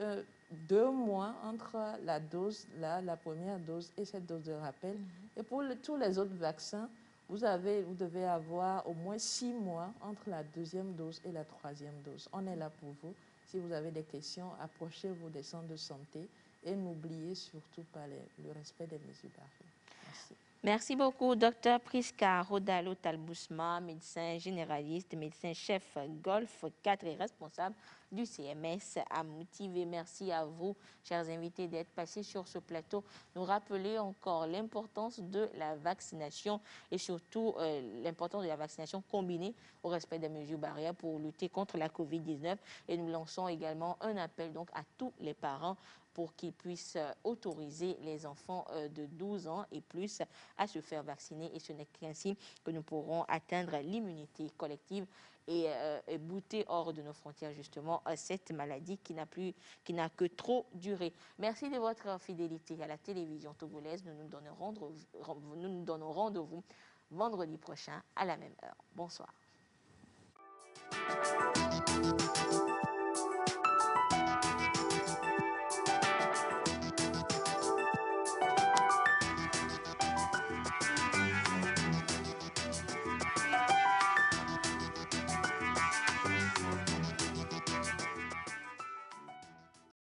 2 mois entre la dose, la première dose et cette dose de rappel. Et pour tous les autres vaccins, vous devez avoir au moins 6 mois entre la 2e dose et la 3e dose. On est là pour vous. Si vous avez des questions, approchez-vous des centres de santé et n'oubliez surtout pas le respect des mesures barrières. Merci. Merci beaucoup, docteur Priska Rodalo Talbousma, médecin généraliste, médecin-chef Golfe 4 et responsable du CMS à Moutivé. Merci à vous, chers invités, d'être passés sur ce plateau. Nous rappeler encore l'importance de la vaccination et surtout l'importance de la vaccination combinée au respect des mesures barrières pour lutter contre la COVID-19. Et nous lançons également un appel donc à tous les parents pour qu'ils puissent autoriser les enfants de 12 ans et plus à se faire vacciner. Et ce n'est qu'ainsi que nous pourrons atteindre l'immunité collective et bouter hors de nos frontières justement cette maladie qui n'a que trop duré. Merci de votre fidélité à la télévision togolaise. Nous nous donnons rendez-vous vendredi prochain à la même heure. Bonsoir.